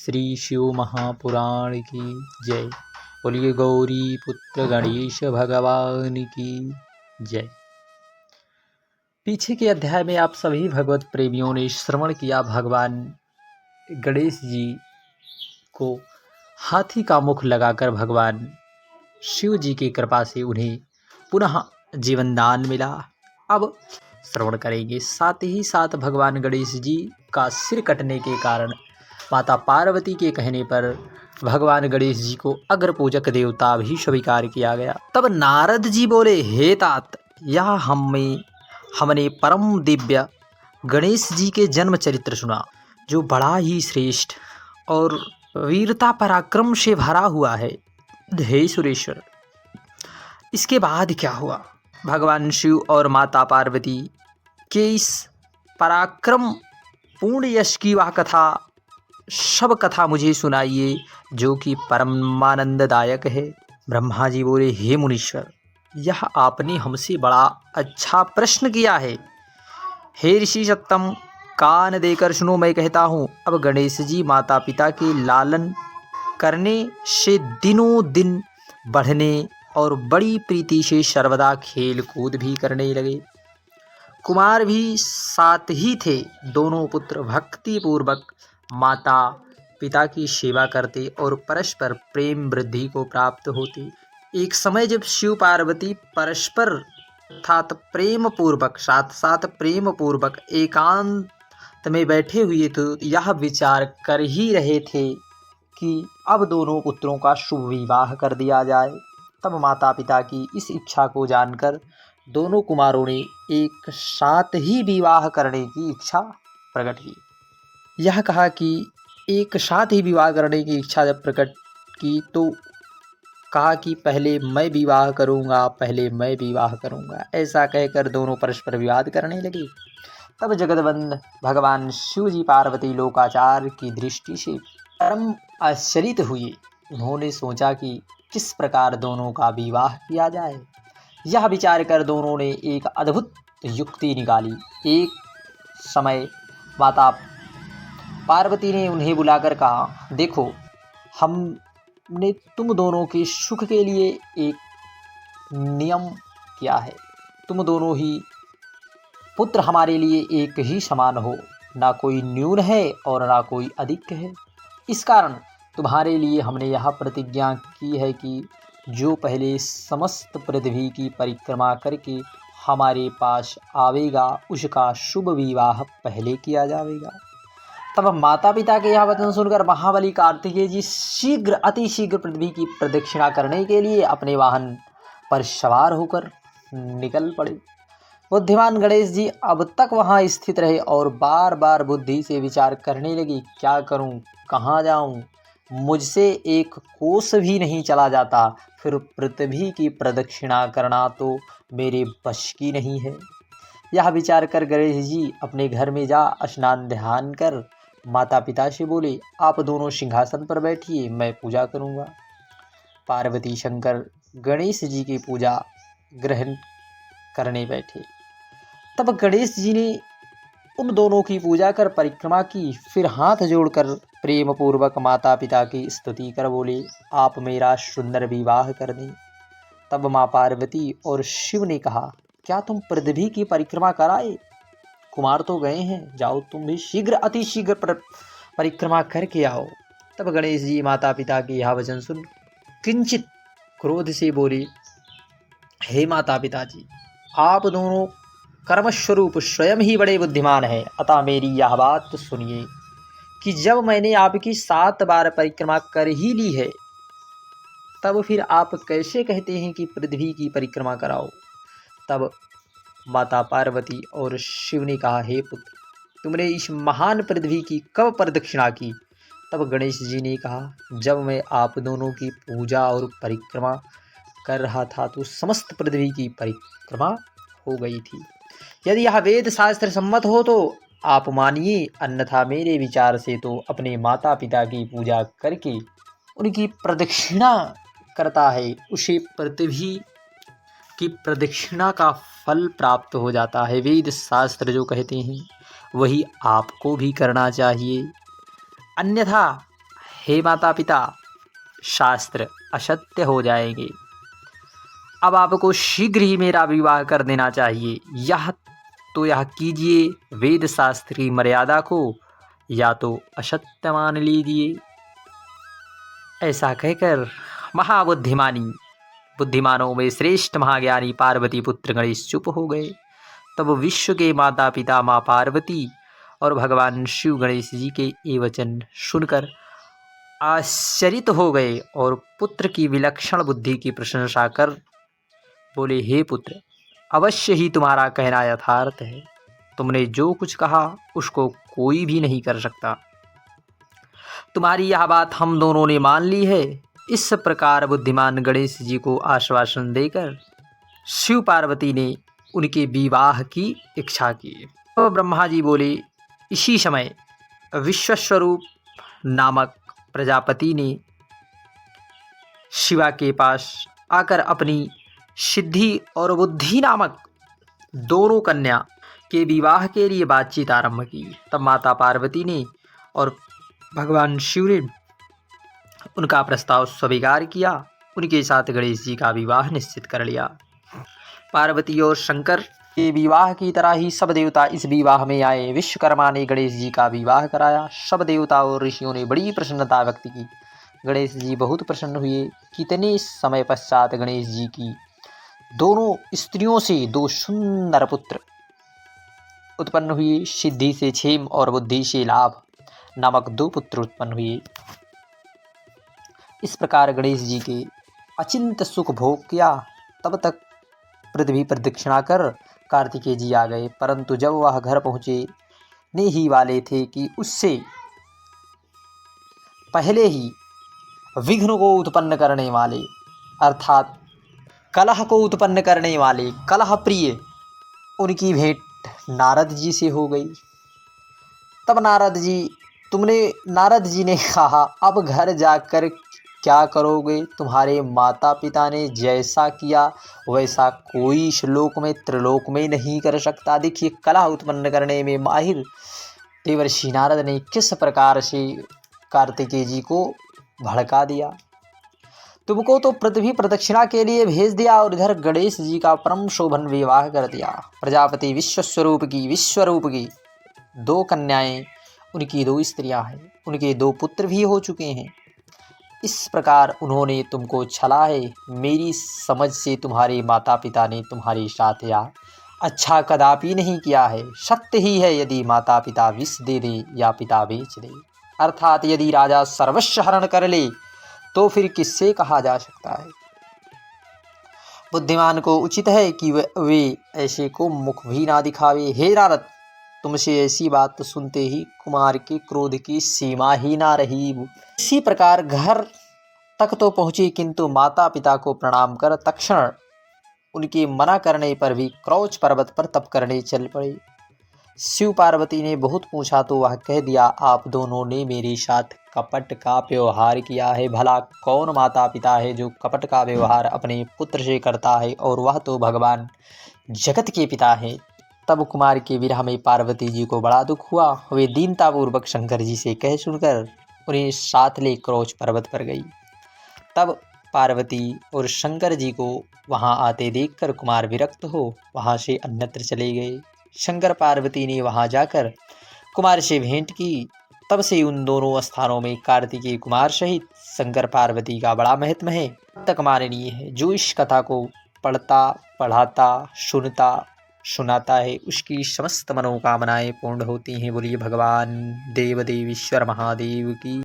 श्री शिव महापुराण की जय। बोलिए गौरी पुत्र गणेश भगवान की जय। पीछे के अध्याय में आप सभी भगवत प्रेमियों ने श्रवण किया भगवान गणेश जी को हाथी का मुख लगाकर भगवान शिव जी की कृपा से उन्हें पुनः जीवन दान मिला। अब श्रवण करेंगे। साथ ही साथ भगवान गणेश जी का सिर कटने के कारण माता पार्वती के कहने पर भगवान गणेश जी को अग्र पूजक देवता भी स्वीकार किया गया। तब नारद जी बोले, हे तात, यह हमने परम दिव्य गणेश जी के जन्म चरित्र सुना, जो बड़ा ही श्रेष्ठ और वीरता पराक्रम से भरा हुआ है। हे सुरेश्वर, इसके बाद क्या हुआ? भगवान शिव और माता पार्वती के इस पराक्रम पूर्ण यश की वह कथा, सब कथा मुझे सुनाइए, जो कि परमानंददायक है। ब्रह्मा जी बोले, हे मुनीश्वर, यह आपने हमसे बड़ा अच्छा प्रश्न किया है। हे ऋषि सत्तम, कान देकर सुनो, मैं कहता हूँ। अब गणेश जी माता पिता के लालन करने से दिनों दिन बढ़ने और बड़ी प्रीति से सर्वदा खेल कूद भी करने लगे। कुमार भी साथ ही थे। दोनों पुत्र भक्ति पूर्वक माता पिता की सेवा करते और परस्पर प्रेम वृद्धि को प्राप्त होते। एक समय जब शिव पार्वती परस्पर अर्थात प्रेम पूर्वक साथ प्रेम पूर्वक एकांत में बैठे हुए तो यह विचार कर ही रहे थे कि अब दोनों पुत्रों का शुभ विवाह कर दिया जाए। तब माता पिता की इस इच्छा को जानकर दोनों कुमारों ने एक साथ ही विवाह करने की इच्छा प्रकट की। यह कहा कि एक साथ ही विवाह करने की इच्छा जब प्रकट की तो कहा कि पहले मैं विवाह करूंगा। ऐसा कहकर दोनों परस्पर विवाद करने लगे। तब जगदबंद भगवान शिव जी पार्वती लोकाचार की दृष्टि से परम आश्चर्यित हुए। उन्होंने सोचा कि किस प्रकार दोनों का विवाह किया जाए। यह विचार कर दोनों ने एक अद्भुत युक्ति निकाली। एक समय माता पार्वती ने उन्हें बुलाकर कहा, देखो, हमने तुम दोनों के सुख के लिए एक नियम किया है। तुम दोनों ही पुत्र हमारे लिए एक ही समान हो, ना कोई न्यून है और ना कोई अधिक है। इस कारण तुम्हारे लिए हमने यह प्रतिज्ञा की है कि जो पहले समस्त पृथ्वी की परिक्रमा करके हमारे पास आवेगा, उसका शुभ विवाह पहले किया जाएगा। तब माता पिता के यह वचन सुनकर महाबली कार्तिकेय जी अति शीघ्र पृथ्वी की प्रदक्षिणा करने के लिए अपने वाहन पर सवार होकर निकल पड़े। बुद्धिमान गणेश जी अब तक वहां स्थित रहे और बार बार बुद्धि से विचार करने लगी, क्या करूं, कहां जाऊं, मुझसे एक कोस भी नहीं चला जाता, फिर पृथ्वी की प्रदक्षिणा करना तो मेरे बश की नहीं है। यह विचार कर गणेश जी अपने घर में जा स्नान ध्यान कर माता पिता से बोले, आप दोनों सिंहासन पर बैठिए, मैं पूजा करूंगा। पार्वती शंकर गणेश जी की पूजा ग्रहण करने बैठे। तब गणेश जी ने उन दोनों की पूजा कर परिक्रमा की, फिर हाथ जोड़कर प्रेम पूर्वक माता पिता की स्तुति कर बोले, आप मेरा सुंदर विवाह कर दें। तब माँ पार्वती और शिव ने कहा, क्या तुम पृथ्वी की परिक्रमा कराए? कुमार तो गए हैं, जाओ तुम भी अति शीघ्र परिक्रमा करके आओ। तब गणेश जी माता पिता की यह वचन सुन किंचित क्रोध से बोले, हे माता पिता जी, आप दोनों कर्मस्वरूप स्वयं ही बड़े बुद्धिमान हैं, अतः मेरी यह बात सुनिए कि जब मैंने आपकी 7 बार परिक्रमा कर ही ली है, तब फिर आप कैसे कहते हैं कि पृथ्वी की परिक्रमा कराओ? तब माता पार्वती और शिव ने कहा, हे पुत्र, तुमने इस महान पृथ्वी की कब प्रदक्षिणा की? तब गणेश जी ने कहा, जब मैं आप दोनों की पूजा और परिक्रमा कर रहा था तो समस्त पृथ्वी की परिक्रमा हो गई थी। यदि यह वेद शास्त्र सम्मत हो तो आप मानिए, अन्यथा मेरे विचार से तो अपने माता पिता की पूजा करके उनकी प्रदक्षिणा करता है, उसे पृथ्वी की प्रदक्षिणा का फल प्राप्त हो जाता है। वेद शास्त्र जो कहते हैं वही आपको भी करना चाहिए, अन्यथा हे माता पिता, शास्त्र असत्य हो जाएंगे। अब आपको शीघ्र ही मेरा विवाह कर देना चाहिए। यह कीजिए वेद शास्त्र की मर्यादा को, या तो असत्य मान लीजिए। ऐसा कहकर बुद्धिमानों में श्रेष्ठ महाज्ञानी पार्वती पुत्र गणेश चुप हो गए। तब विश्व के माता पिता माँ पार्वती और भगवान शिव गणेश जी के ये वचन सुनकर आश्चर्यित हो गए और पुत्र की विलक्षण बुद्धि की प्रशंसा कर बोले, हे पुत्र, अवश्य ही तुम्हारा कहना यथार्थ है। तुमने जो कुछ कहा उसको कोई भी नहीं कर सकता। तुम्हारी यह बात हम दोनों ने मान ली है। इस प्रकार बुद्धिमान गणेश जी को आश्वासन देकर शिव पार्वती ने उनके विवाह की इच्छा की। तो ब्रह्मा जी बोले, इसी समय विश्वस्वरूप नामक प्रजापति ने शिवा के पास आकर अपनी सिद्धि और बुद्धि नामक दोनों कन्या के विवाह के लिए बातचीत आरंभ की। तब माता पार्वती ने और भगवान शिव ने उनका प्रस्ताव स्वीकार किया। उनके साथ गणेश जी का विवाह निश्चित कर लिया। पार्वती और शंकर के विवाह की तरह ही सब देवता इस विवाह में आए। विश्वकर्मा ने गणेश जी का विवाह कराया। सब देवता और ऋषियों ने बड़ी प्रसन्नता व्यक्त की। गणेश जी बहुत प्रसन्न हुए। कितने समय पश्चात गणेश जी की दोनों स्त्रियों से दो सुंदर पुत्र उत्पन्न हुए। सिद्धि से क्षेम और बुद्धि से लाभ नामक दो पुत्र उत्पन्न हुए। इस प्रकार गणेश जी के अचिंत सुख भोग किया। तब तक पृथ्वी प्रदक्षिणा कर कार्तिकेय जी आ गए, परंतु जब वह घर पहुँचने ही वाले थे कि उससे पहले ही विघ्न को उत्पन्न करने वाले अर्थात कलह को उत्पन्न करने वाले कलह प्रिय उनकी भेंट नारद जी से हो गई। तब नारद जी ने कहा, अब घर जाकर क्या करोगे? तुम्हारे माता पिता ने जैसा किया वैसा कोई श्लोक में त्रिलोक में नहीं कर सकता। देखिए, कलह उत्पन्न करने में माहिर देवर्षि नारद ने किस प्रकार से कार्तिकेय जी को भड़का दिया। तुमको तो पृथ्वी प्रदक्षिणा के लिए भेज दिया और इधर गणेश जी का परम शोभन विवाह कर दिया। प्रजापति विश्वरूप की दो कन्याएं, उनकी दो स्त्रियां हैं, उनके दो पुत्र भी हो चुके हैं। इस प्रकार उन्होंने तुमको छला है। मेरी समझ से तुम्हारे माता पिता ने तुम्हारे साथ या अच्छा कदापि नहीं किया है। सत्य ही है, यदि माता पिता विष दे दे या पिता बेच दे, अर्थात यदि राजा सर्वस्व हरण कर ले तो फिर किससे कहा जा सकता है। बुद्धिमान को उचित है कि वे ऐसे को मुख भी ना दिखावे। हे नारद, तुमसे ऐसी बात सुनते ही कुमार के क्रोध की सीमा ही ना रही। इसी प्रकार घर तक तो पहुँचे, किंतु माता पिता को प्रणाम कर तक्षण उनके मना करने पर भी क्रौच पर्वत पर तप करने चल पड़े। शिव पार्वती ने बहुत पूछा तो वह कह दिया, आप दोनों ने मेरे साथ कपट का व्यवहार किया है। भला कौन माता पिता है जो कपट का व्यवहार अपने पुत्र से करता है, और वह तो भगवान जगत के पिता है। तब कुमार के विरह में पार्वती जी को बड़ा दुख हुआ। वे दीनतापूर्वक शंकर जी से कह सुनकर उन्हें साथ ले क्रौच पर्वत पर गई। तब पार्वती और शंकर जी को वहां आते देखकर कुमार विरक्त हो वहां से अन्यत्र चले गए। शंकर पार्वती ने वहां जाकर कुमार से भेंट की। तब से उन दोनों स्थानों में कार्तिकेय कुमार सहित शंकर पार्वती का बड़ा महत्व है, तक माननीय है। जो इस कथा को पढ़ता, पढ़ाता, सुनता, सुनाता है, उसकी समस्त मनोकामनाएं पूर्ण होती हैं। बोलिए भगवान देव देवीश्वर महादेव की।